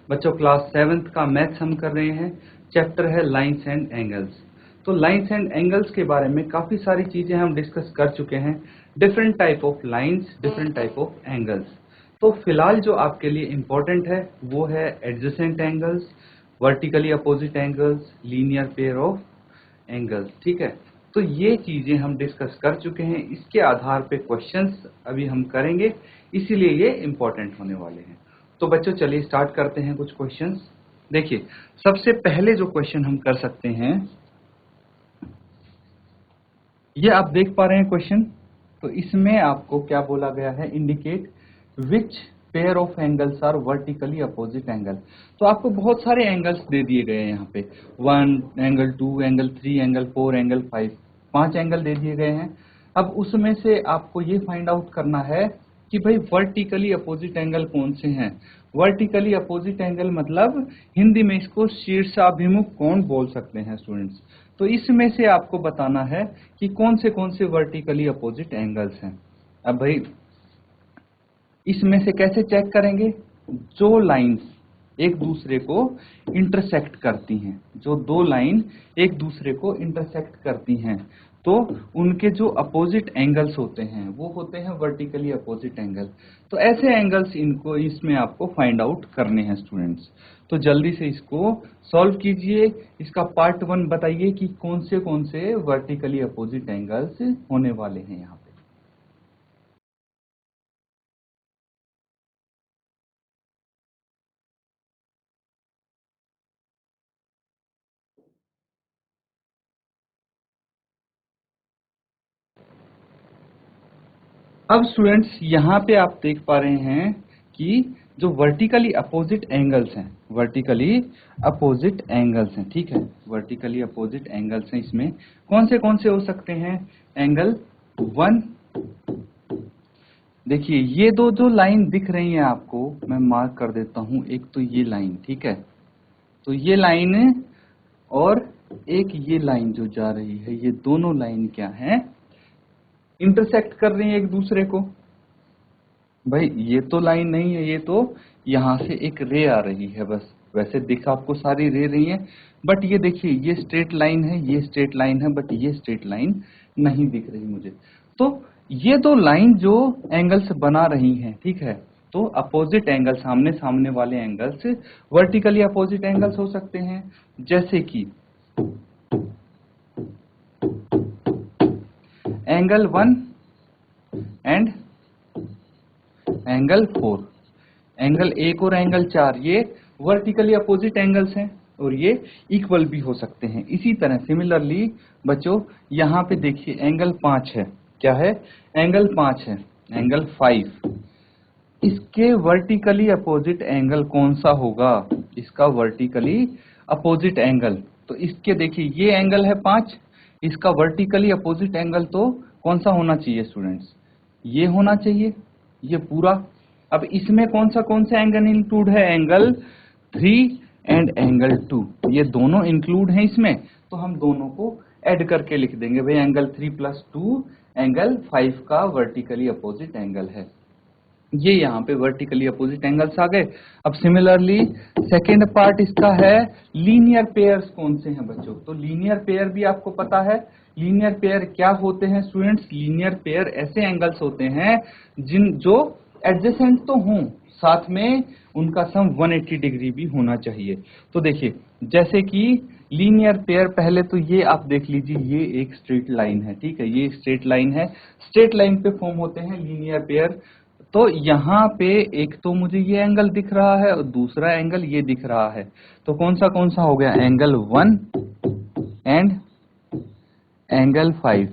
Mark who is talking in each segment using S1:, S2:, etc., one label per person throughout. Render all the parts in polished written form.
S1: बच्चों class 7th का maths हम कर रहे हैं। चैप्टर है लाइंस एंड एंगल्स। तो लाइंस एंड एंगल्स के बारे में काफ़ी सारी चीज़ें हम डिस्कस कर चुके हैं। Different type of lines, different type of angles. तो फिलहाल जो आपके लिए इम्पोर्टेंट है वो है adjacent angles, vertically opposite angles, linear pair of angles. ठीक है, तो ये चीज़ें हम डिस्कस कर चुके हैं। इसके आधार पे क्वेश्चंस अभी हम करेंगे, इसीलिए ये इम्पोर्टेंट होने वाले हैं। तो बच्चों चलिए स्टार्ट करते हैं कुछ क्वेश्चंस। देखिए, सबसे पहले जो क्वेश्चन हम कर सकते हैं, ये आप देख पा रहे हैं क्वेश्चन। तो इसमें आपको क्या बोला गया है, indicate which pair of angles are vertically opposite angle. तो आपको बहुत सारे एंगल्स दे दिए गए हैं यहाँ पे, 1 angle, 2 angle, 3 angle, 4 angle, 5 angle दे दिए गए हैं। अब उसमें से आपको ये फाइंड आउट करना है कि भाई वर्टिकली अपोजिट एंगल कौन से हैं। वर्टिकली अपोजिट एंगल मतलब हिंदी में इसको शीर्षाभिमुख कोण बोल सकते हैं स्टूडेंट्स। तो इसमें से आपको बताना है कि कौन से वर्टिकली अपोजिट एंगल्स हैं। अब भाई इसमें से कैसे चेक करेंगे, जो लाइंस एक दूसरे को इंटरसेक्ट करती हैं, जो दो लाइन एक दूसरे को इंटरसेक्ट करती हैं, तो उनके जो अपोजिट एंगल्स होते हैं वो होते हैं वर्टिकली अपोजिट एंगल। तो ऐसे एंगल्स इनको इसमें आपको फाइंड आउट करने हैं स्टूडेंट्स। तो जल्दी से इसको सॉल्व कीजिए। इसका पार्ट 1 बताइए कि कौन से वर्टिकली अपोजिट एंगल्स होने वाले हैं यहाँ पे। अब स्टूडेंट्स यहाँ पे आप देख पा रहे हैं कि जो वर्टिकली अपोजिट एंगल्स हैं, वर्टिकली अपोजिट एंगल्स हैं, ठीक है, वर्टिकली अपोजिट एंगल्स हैं। इसमें कौन से हो सकते हैं, एंगल 1, देखिए ये दो जो लाइन दिख रही है आपको, मैं मार्क कर देता हूं। एक तो ये लाइन, ठीक है, तो ये लाइन और एक ये लाइन जो जा रही है, ये दोनों लाइन क्या है, इंटरसेक्ट कर रही है एक दूसरे को। भाई ये तो लाइन नहीं है, ये तो यहां से एक रे आ रही है बस। वैसे दिख आपको सारी रे रही है, बट ये देखिए ये स्ट्रेट लाइन है, ये स्ट्रेट लाइन है, बट ये स्ट्रेट लाइन नहीं दिख रही मुझे। तो ये दो लाइन जो एंगल्स बना रही हैं, ठीक है, तो अपोजिट एंगल, सामने सामने वाले एंगल्स वर्टिकली अपोजिट एंगल्स हो सकते हैं। जैसे कि एंगल 1 एंड एंगल 4, एंगल 1 और एंगल 4 ये वर्टिकली अपोजिट एंगल्स हैं और ये इक्वल भी हो सकते हैं। इसी तरह सिमिलरली बच्चों यहाँ पे देखिए एंगल 5 है, क्या है, एंगल 5 है, एंगल 5, इसके वर्टिकली अपोजिट एंगल कौन सा होगा, इसका वर्टिकली अपोजिट एंगल। तो इसके देखिए ये एंगल है 5, इसका वर्टिकली अपोजिट एंगल तो कौन सा होना चाहिए स्टूडेंट्स, ये होना चाहिए, ये पूरा। अब इसमें कौन सा एंगल इंक्लूड है, एंगल 3 एंड एंगल 2, ये दोनों इंक्लूड हैं इसमें। तो हम दोनों को ऐड करके लिख देंगे, भाई एंगल 3 + 2 एंगल 5 का वर्टिकली अपोजिट एंगल है। ये यहाँ पे वर्टिकली अपोजिट एंगल्स आ गए। अब सिमिलरली सेकेंड पार्ट इसका है लीनियर पेयर्स कौन से हैं बच्चों। तो लीनियर पेयर भी आपको पता है, लीनियर पेयर क्या होते हैं स्टूडेंट्स, लीनियर पेयर ऐसे एंगल्स होते हैं जो एडजेसेंट तो हों, साथ में उनका सम 180 डिग्री भी होना चाहिए। तो देखिए जैसे कि लीनियर पेयर, पहले तो ये आप देख लीजिए, ये एक स्ट्रेट लाइन है, ठीक है, ये स्ट्रेट लाइन है, स्ट्रेट लाइन पे फॉर्म होते हैं लीनियर पेयर। तो यहाँ पे एक तो मुझे ये एंगल दिख रहा है और दूसरा एंगल ये दिख रहा है। तो कौन सा हो गया, एंगल 1 एंड एंगल 5।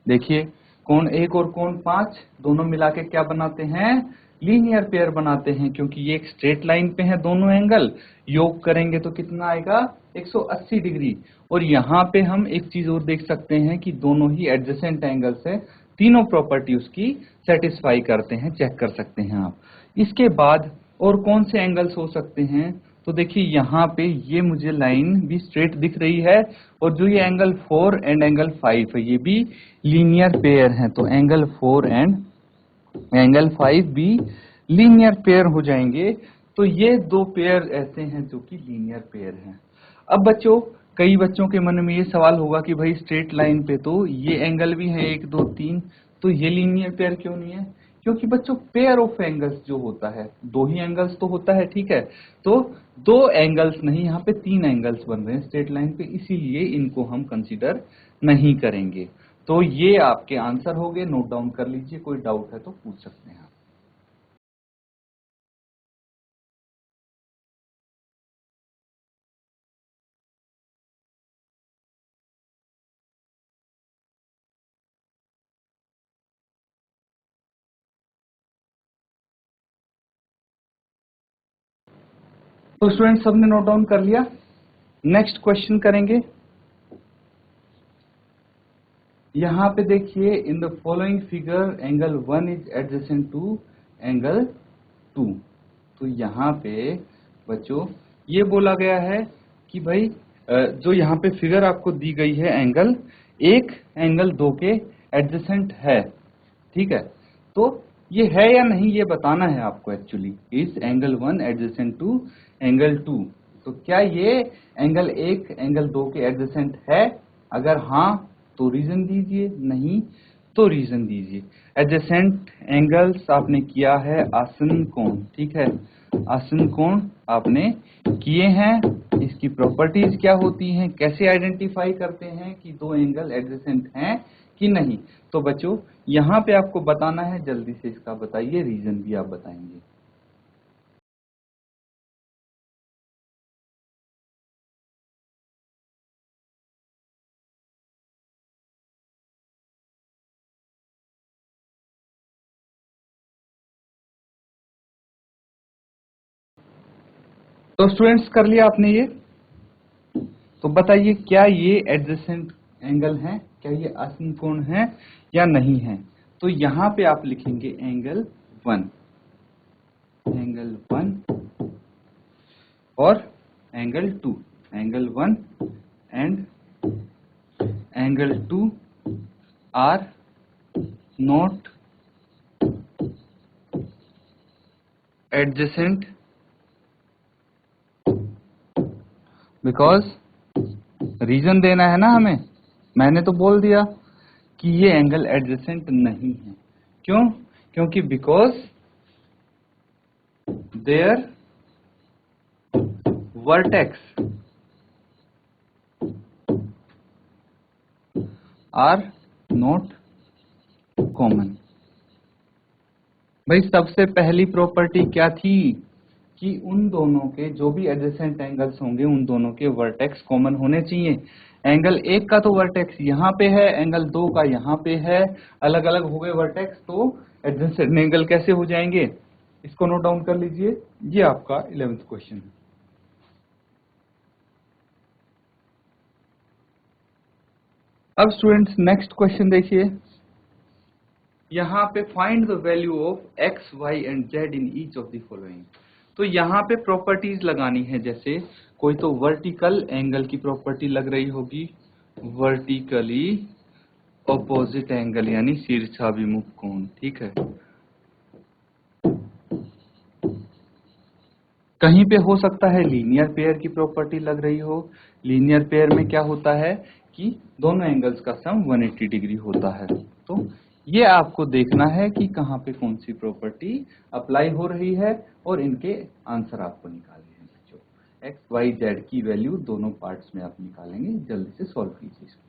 S1: देखिए कोण 1 और कोण 5 दोनों मिला के क्या बनाते हैं, लीनियर पेयर बनाते हैं, क्योंकि ये एक स्ट्रेट लाइन पे है दोनों एंगल। योग करेंगे तो कितना आएगा, 180 डिग्री। और यहाँ पे हम एक चीज और देख सकते हैं कि दोनों ही एडजेसेंट एंगल्स है, तीनों प्रॉपर्टी उसकी सेटिस्फाई करते हैं, चेक कर सकते हैं आप। इसके बाद और कौन से एंगल्स हो सकते हैं, तो देखिए यहाँ पे ये मुझे लाइन भी स्ट्रेट दिख रही है, और जो ये एंगल 4 एंड एंगल 5 है ये भी लीनियर पेयर हैं। तो एंगल 4 एंड एंगल 5 भी लीनियर पेयर हो जाएंगे। तो ये दो पेयर ऐसे हैं जो कि लीनियर पेयर हैं। अब बच्चों, कई बच्चों के मन में ये सवाल होगा कि भाई स्ट्रेट लाइन पे तो ये एंगल भी है 1 2 3, तो ये लीनियर पेयर क्यों नहीं है? क्योंकि बच्चों पेयर ऑफ एंगल्स जो होता है, दो ही एंगल्स तो होता है, ठीक है, तो दो एंगल्स नहीं, यहाँ पे 3 एंगल्स बन रहे हैं स्ट्रेट लाइन पे, इसीलिए इनको हम कंसीडर नहीं करेंगे। तो ये आपके आंसर हो गए, नोट डाउन कर लीजिए, कोई डाउट है तो पूछ सकते हैं आप। तो स्टूडेंट सबने नोट डाउन कर लिया? नेक्स्ट क्वेश्चन करेंगे। यहां पे देखिए, in the following figure angle 1 is adjacent to angle 2। तो यहाँ पे बच्चों ये बोला गया है कि भाई जो यहाँ पे फिगर आपको दी गई है, एंगल एक एंगल 2 के एडजेसेंट है, ठीक है, तो ये है या नहीं ये बताना है आपको एक्चुअली। इस एंगल 1 एडजेसेंट टू एंगल 2, तो क्या ये एंगल 1 एंगल 2 के एडजेसेंट है? अगर हाँ तो रीजन दीजिए, नहीं तो रीजन दीजिए। एडजेसेंट एंगल्स आपने किया है आसन्न कोण, ठीक है, आसन्न कोण आपने किए हैं। इसकी प्रॉपर्टीज क्या होती हैं, कैसे आइडेंटिफाई करते हैं कि दो एंगल एडजेसेंट हैं कि नहीं? तो बच्चों यहाँ पे आपको बताना है, जल्दी से इसका बताइए, रीजन भी आप बताएंगे। तो स्टूडेंट्स कर लिया आपने ये? तो बताइए क्या ये एडजेसेंट एंगल है, क्या ये आसन्न कोण है या नहीं है? तो यहाँ पे आप लिखेंगे एंगल 1, एंगल 1 और angle 2, angle 1 and angle 2 are not adjacent because, reason देना है ना हमें, मैंने तो बोल दिया कि ये एंगल एडजेसेंट नहीं है। क्यों? क्योंकि because there vertex are not common. भाई सबसे पहली प्रॉपर्टी क्या थी कि उन दोनों के जो भी एडजेसेंट एंगल्स होंगे उन दोनों के वर्टेक्स कॉमन होने चाहिए। एंगल 1 का तो वर्टेक्स यहाँ पे है, एंगल 2 का यहाँ पे है, अलग अलग हो गए वर्टेक्स, तो एडजेसेंट एंगल कैसे हो जाएंगे? इसको नोट डाउन कर लीजिए, ये आपका 11th क्वेश्चन है। अब स्टूडेंट्स नेक्स्ट क्वेश्चन देखिए, यहाँ पे find the value of X Y and Z in each of the following. तो यहाँ पे प्रॉपर्टीज लगानी है, जैसे कोई तो वर्टिकल एंगल की प्रॉपर्टी लग रही होगी, वर्टिकली ऑपोजिट एंगल यानी शीर्षाभिमुख कोण, ठीक है। कहीं पे हो सकता है लीनियर पेयर की प्रॉपर्टी लग रही हो। लीनियर पेयर में क्या होता है कि दोनों एंगल्स का सम 180 डिग्री होता है। तो ये आपको देखना है कि कहाँ पे कौन सी प्रॉपर्टी अप्लाई हो रही है और इनके आंसर आपको निकालने हैं बच्चों। एक्स वाई जेड की वैल्यू दोनों पार्ट्स में आप निकालेंगे, जल्दी से सॉल्व कीजिए इसको।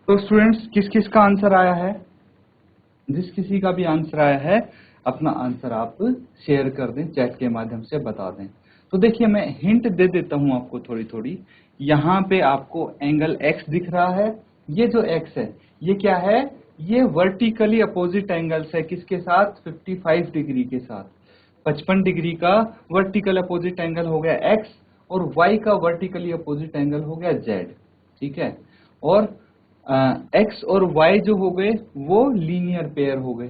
S1: तो स्टूडेंट्स किस किस का आंसर आया है? जिस किसी का भी आंसर आया है अपना आंसर आप शेयर कर दें, चैट के माध्यम से बता दें। तो देखिए मैं हिंट दे देता हूं आपको थोड़ी थोड़ी। यहाँ पे आपको एंगल x दिख रहा है, ये जो x है ये क्या है? ये वर्टिकली अपोजिट एंगल्स है, किसके साथ? 55 डिग्री के साथ। 55 डिग्री का वर्टिकल अपोजिट एंगल हो गया x और y का वर्टिकली अपोजिट एंगल हो गया z, ठीक है। और x और y जो हो गए वो लीनियर पेयर हो गए,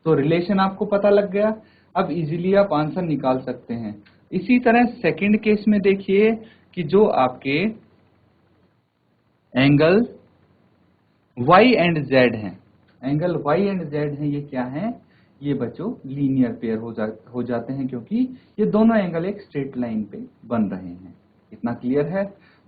S1: तो रिलेशन आपको पता लग गया। अब इजीली आप आंसर निकाल सकते हैं। इसी तरह सेकंड केस में देखिए कि जो आपके एंगल y एंड z हैं, एंगल y एंड z हैं, ये क्या हैं? ये बच्चों लीनियर पेयर हो जाते हैं, क्योंकि ये दोनों एंगल एक स्ट्रेट लाइन पे बन रहे हैं। इतना क्लियर है?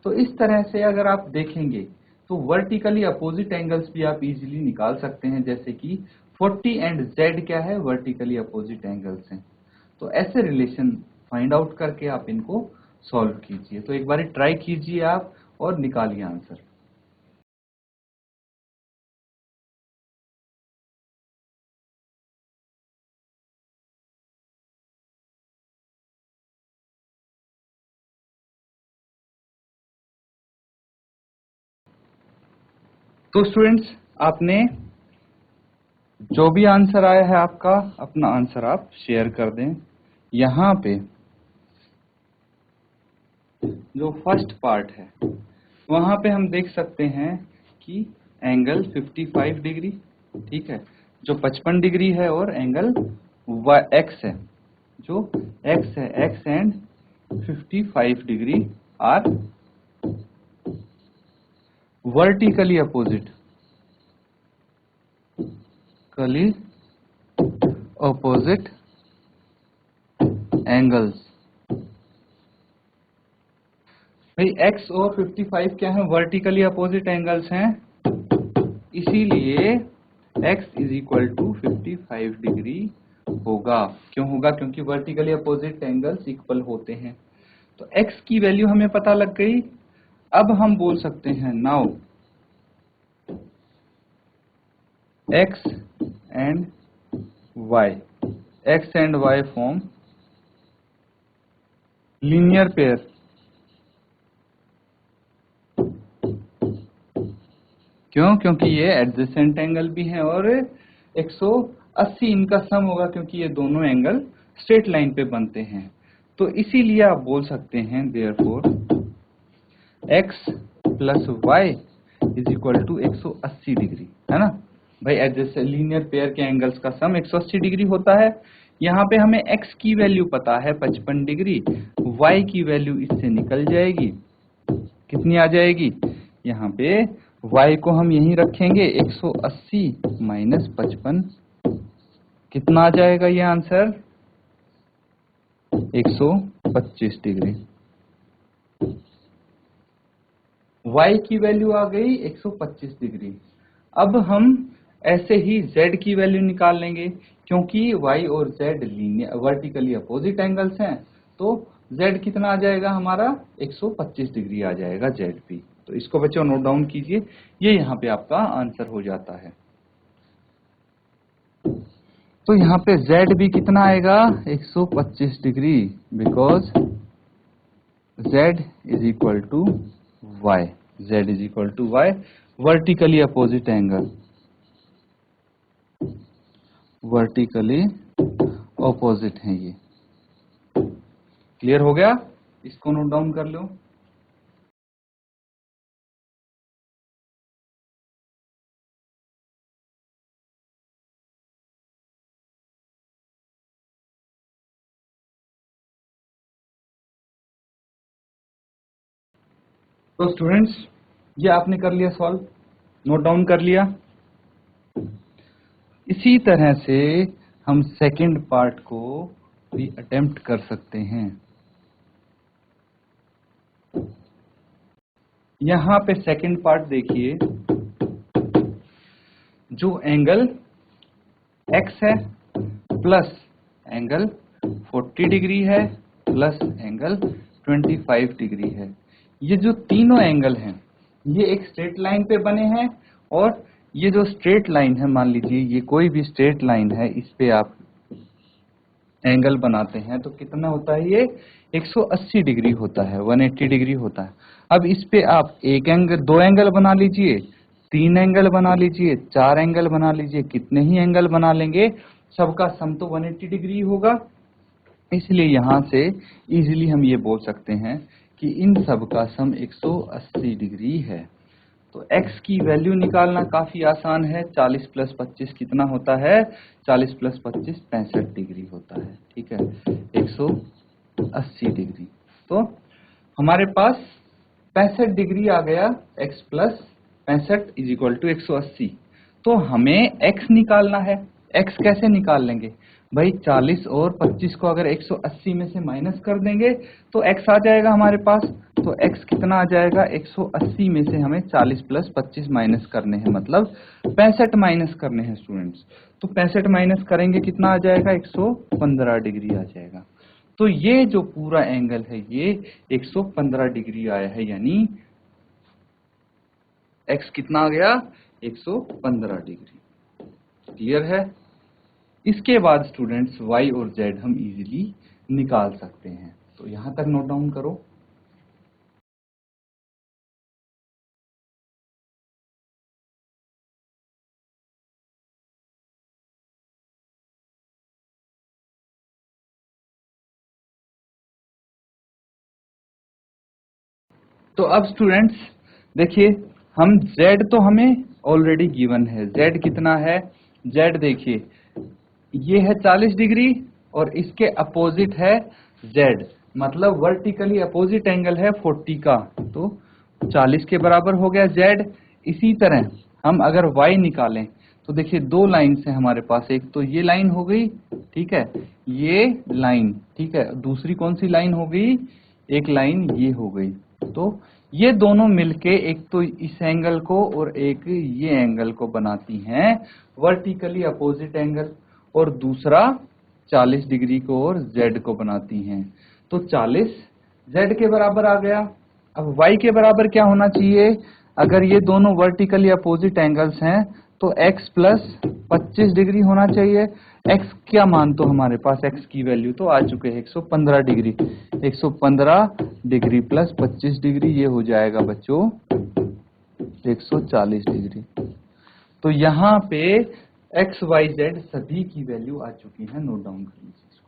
S1: तो इस तरह से अगर आप देखेंगे तो वर्टिकली अपोजिट एंगल्स भी आप इजीली निकाल सकते हैं, जैसे कि 40 एंड z क्या है? वर्टिकली अपोजिट एंगल्स हैं। तो ऐसे रिलेशन फाइंड आउट करके आप इनको सॉल्व कीजिए। तो एक बार ट्राई कीजिए आप और निकालिए आंसर। तो स्टूडेंट्स, आपने जो भी आंसर आया है आपका, अपना आंसर आप शेयर कर दें। यहाँ पे जो फर्स्ट पार्ट है वहां पे हम देख सकते हैं कि एंगल 55 डिग्री, ठीक है, जो 55 डिग्री है, और एंगल x है, जो x है, x and 55 degree are vertically opposite, opposite angles. भाई x और 55 क्या है? वर्टिकली अपोजिट एंगल्स हैं, इसीलिए x is equal to 55 degree होगा। क्यों होगा? क्योंकि वर्टिकली अपोजिट एंगल्स इक्वल होते हैं। तो x की वैल्यू हमें पता लग गई। अब हम बोल सकते हैं now x and y, x and y form linear pair. क्यों? क्योंकि ये एडजेसेंट एंगल भी है और 180 इनका सम होगा, क्योंकि ये दोनों एंगल स्ट्रेट लाइन पे बनते हैं। तो इसीलिए आप बोल सकते हैं therefore x plus y is equal to 180 degree, है ना भाई? एडजेसेंट लीनियर पेयर के एंगल्स का सम 180 डिग्री होता है। यहाँ पे हमें x की वैल्यू पता है 55 डिग्री, y की वैल्यू इससे निकल जाएगी, कितनी आ जाएगी? यहाँ पे y को हम यहीं रखेंगे, 180 माइनस 55, कितना आ जाएगा ये आंसर? 125 डिग्री। y की वैल्यू आ गई 125 डिग्री। अब हम ऐसे ही z की वैल्यू निकाल लेंगे, क्योंकि y और z linear vertically opposite angles हैं। तो z कितना आ जाएगा हमारा? 125 डिग्री आ जाएगा z भी। तो इसको बच्चों नोट डाउन कीजिए, ये यहाँ पे आपका आंसर हो जाता है। तो यहाँ पे z भी कितना आएगा? 125 degree, because z is equal to y, z is equal to y, vertically opposite angle, vertically opposite है ये। क्लियर हो गया? इसको नोट डाउन कर लो। तो स्टूडेंट्स, ये आपने कर लिया सॉल्व, नोट डाउन कर लिया। इसी तरह से हम सेकंड पार्ट को भी अटेम्प्ट कर सकते हैं। यहां पे सेकंड पार्ट देखिए, जो एंगल x है प्लस एंगल 40 डिग्री है प्लस एंगल 25 डिग्री है, ये जो तीनों एंगल हैं ये एक स्ट्रेट लाइन पे बने हैं। और ये जो स्ट्रेट लाइन है, मान लीजिए ये कोई भी स्ट्रेट लाइन है, इस पे आप एंगल बनाते हैं तो कितना होता है? ये 180 डिग्री होता है, 180 डिग्री होता है। अब इस पे आप एक एंगल, दो एंगल बना लीजिए, तीन एंगल बना लीजिए, चार एंगल बना लीजिए, कितने ही एंगल बना लेंगे सबका सम तो 180 डिग्री होगा। इसलिए यहां से इजीली हम ये बोल सकते हैं कि इन सब का सम 180 डिग्री है। तो x की वैल्यू निकालना काफी आसान है। 40 प्लस 25 कितना होता है? 40 प्लस 25 65 डिग्री होता है। 80 डिग्री। तो हमारे पास 65 डिग्री आ गया, x plus 65 is equal to 180। तो हमें x निकालना है। x कैसे निकाल लेंगे भाई, 40 और 25 को अगर 180 में से माइनस कर देंगे तो x आ जाएगा हमारे पास। तो x कितना आ जाएगा, 180 में से हमें 40 प्लस 25 माइनस करने हैं, मतलब 65 माइनस करने हैं स्टूडेंट्स। तो 65 माइनस करेंगे कितना आ जाएगा, 115 डिग्री आ जाएगा। तो ये जो पूरा एंगल है ये 115 डिग्री आया है, यानी x कितना आ गया, 115 डिग्री। क्लियर है। इसके बाद स्टूडेंट्स y और z हम इजीली निकाल सकते हैं। तो यहां तक नोट डाउन करो। तो अब स्टूडेंट्स देखिए, हम z तो हमें ऑलरेडी गिवन है। z कितना है, z देखिए ये है 40 डिग्री और इसके अपोजिट है z, मतलब वर्टिकली अपोजिट एंगल है 40 का। तो 40 के बराबर हो गया z। इसी तरह हम अगर y निकालें तो देखिए दो लाइन्स हैं हमारे पास, एक तो ये लाइन हो गई, ठीक है, ये लाइन, ठीक है, दूसरी कौन सी लाइन हो गई, एक लाइन ये हो गई। तो ये दोनों मिलके एक तो इस एंगल को और एक ये एंगल को बनाती हैं वर्टिकली अपोजिट एंगल, और दूसरा 40 डिग्री को और z को बनाती हैं। तो 40 z के बराबर आ गया। अब y के बराबर क्या होना चाहिए, अगर ये दोनों वर्टिकली अपोजिट एंगल्स हैं तो x प्लस 25 डिग्री होना चाहिए। x क्या मान, तो हमारे पास x की वैल्यू तो आ चुके हैं 115 डिग्री। 115 डिग्री प्लस 25 डिग्री ये हो जाएगा बच्चों 140 डिग्री। तो यहाँ पे x, y, z सभी की वैल्यू आ चुकी है, नोट डाउन कर लीजिए इसको।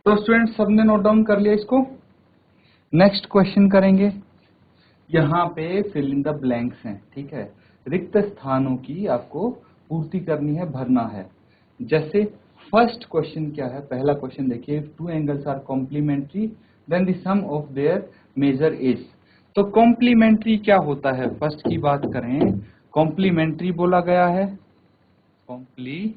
S1: तो स्टूडेंट्स सबने नोट डाउन कर लिया इसको। नेक्स्ट क्वेश्चन करेंगे। यहाँ पे फिल इन द ब्लैंक्स हैं, ठीक है, रिक्त स्थानों की आपको पूर्ति करनी है, भरना है। जैसे फर्स्ट क्वेश्चन क्या है, पहला क्वेश्चन देखिए, two angles are complementary then the sum of their measure is. तो कॉम्प्लीमेंट्री क्या होता है, फर्स्ट की बात करें, कॉम्प्लीमेंट्री बोला गया है, कॉम्प्लीमेंट्री।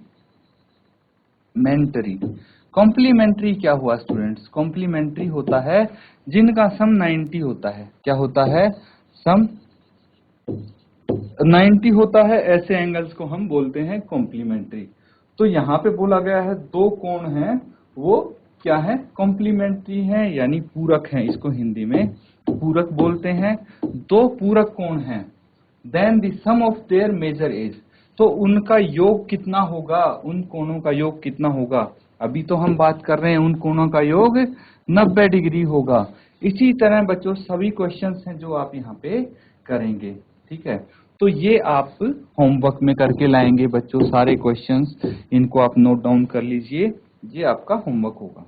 S1: कॉम्प्लीमेंट्री क्या हुआ स्टूडेंट्स, कॉम्प्लीमेंट्री होता है जिनका सम 90 होता है। क्या होता है, सम 90 होता है, ऐसे एंगल्स को हम बोलते हैं कॉम्प्लीमेंट्री। तो यहाँ पे बोला गया है दो कोण हैं, वो क्या है, कॉम्प्लीमेंट्री हैं, यानी पूरक हैं, इसको हिंदी में पूरक बोलते हैं। दो पूरक कोण हैं, then the sum of their measure is. तो उनका योग कितना होगा, उन कोणों का योग कितना होगा, अभी तो हम बात कर रहे हैं उन कोणों का योग 90 डिग्री होगा। इसी तरह बच्चों सभी क्वेश्चंस हैं जो आप यहाँ पे करेंगे, ठीक है। तो ये आप होमवर्क में करके लाएंगे बच्चों, सारे क्वेश्चंस, इनको आप नोट डाउन कर लीजिए, ये आपका होमवर्क होगा।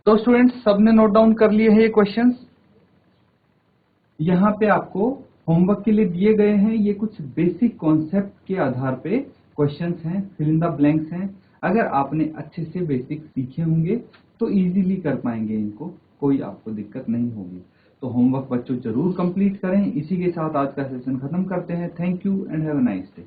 S1: तो स्टूडेंट्स सबने नोट डाउन कर लिए हैं ये क्वेश्चंस। यहाँ पे आपको होमवर्क के लिए दिए गए हैं ये कुछ बेसिक कॉन्सेप्ट के आधार पे क्वेश्चंस हैं, फिल इन द ब्लैंक्स हैं। अगर आपने अच्छे से बेसिक सीखे होंगे तो इजीली कर पाएंगे इनको, कोई आपको दिक्कत नहीं होगी। तो होमवर्क बच्चों जरूर कंप्लीट करें। इसी के साथ आज का सेशन खत्म करते हैं। Thank you and have a nice day.